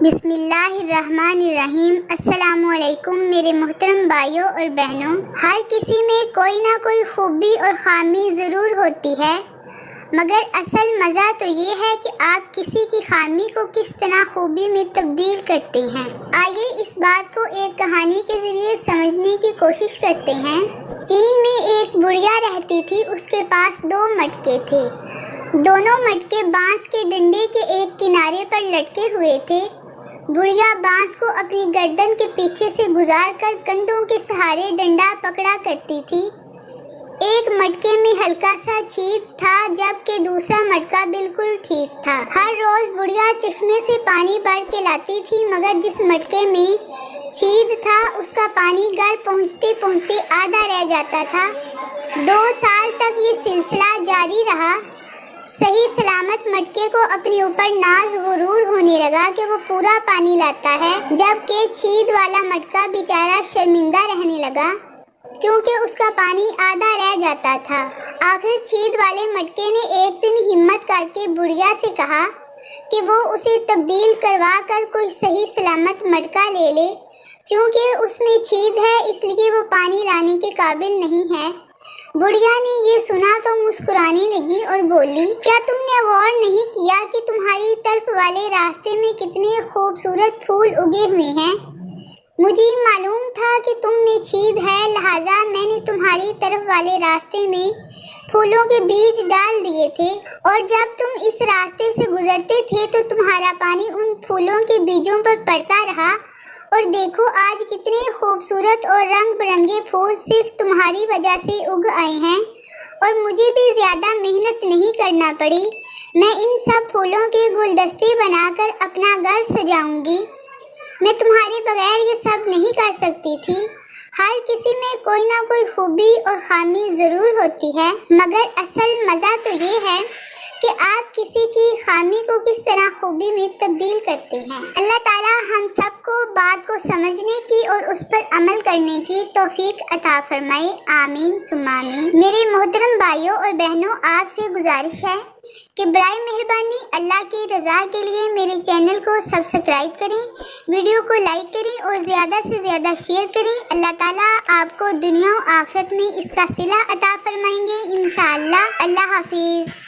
بسم اللہ الرحمن الرحیم۔ السلام علیکم میرے محترم بھائیوں اور بہنوں۔ ہر کسی میں کوئی نہ کوئی خوبی اور خامی ضرور ہوتی ہے، مگر اصل مزہ تو یہ ہے کہ آپ کسی کی خامی کو کس طرح خوبی میں تبدیل کرتے ہیں۔ آئیے اس بات کو ایک کہانی کے ذریعے سمجھنے کی کوشش کرتے ہیں۔ چین میں ایک بڑھیا رہتی تھی، اس کے پاس 2 مٹکے تھے۔ دونوں مٹکے بانس کے ڈنڈے کے ایک کنارے پر لٹکے ہوئے تھے۔ بڑھیا بانس کو اپنی گردن کے پیچھے سے گزار کر کندھوں کے سہارے ڈنڈا پکڑا کرتی تھی۔ ایک مٹکے میں ہلکا سا چھید تھا، جبکہ دوسرا مٹکا بالکل ٹھیک تھا۔ ہر روز بڑھیا چشمے سے پانی بھر کے لاتی تھی، مگر جس مٹکے میں چھید تھا اس کا پانی گھر پہنچتے پہنچتے آدھا رہ جاتا تھا۔ 2 سال تک یہ سلسلہ جاری رہا۔ صحیح سلامت مٹکے کو اپنے اوپر ناز غرور ہونے لگا کہ وہ پورا پانی لاتا ہے، جبکہ چھید والا مٹکا بیچارہ شرمندہ رہنے لگا کیونکہ اس کا پانی آدھا رہ جاتا تھا۔ آخر چھید والے مٹکے نے ایک دن ہمت کر کے بڑھیا سے کہا کہ وہ اسے تبدیل کروا کر کوئی صحیح سلامت مٹکا لے لے۔ چونکہ اس میں چھید ہے اس لیے وہ پانی لانے کے قابل نہیں ہے۔ بڑھیا نے یہ سنا تو مسکرانے لگی اور بولی، کیا تم نے غور نہیں کیا کہ تمہاری طرف والے راستے میں کتنے خوبصورت پھول اگے ہوئے ہیں؟ مجھے معلوم تھا کہ تم میں چھید ہے، لہٰذا میں نے تمہاری طرف والے راستے میں پھولوں کے بیج ڈال دیے تھے، اور جب تم اس راستے سے گزرتے تھے تو تمہارا پانی ان پھولوں کے بیجوں پر پڑتا رہا، اور دیکھو آج کتنے خوبصورت اور رنگ برنگے پھول صرف تمہاری وجہ سے اگ آئے ہیں، اور مجھے بھی زیادہ محنت نہیں کرنا پڑی۔ میں ان سب پھولوں کے گلدستے بنا کر اپنا گھر سجاؤں گی۔ میں تمہارے بغیر یہ سب نہیں کر سکتی تھی۔ ہر کسی میں کوئی نہ کوئی خوبی اور خامی ضرور ہوتی ہے، مگر اصل مزہ تو یہ ہے کہ آپ کسی کی خامی کو کس طرح خوبی میں تبدیل کرتے ہیں۔ اللہ تعالیٰ ہم سب کو بات کو سمجھنے کی اور اس پر عمل کرنے کی توفیق عطا فرمائے، آمین ثم آمین۔ میرے محترم بھائیوں اور بہنوں، آپ سے گزارش ہے کہ برائے مہربانی اللہ کی رضا کے لیے میرے چینل کو سبسکرائب کریں، ویڈیو کو لائک کریں اور زیادہ سے زیادہ شیئر کریں۔ اللہ تعالیٰ آپ کو دنیا و آخرت میں اس کا صلہ عطا فرمائیں گے انشاءاللہ۔ اللہ حافظ۔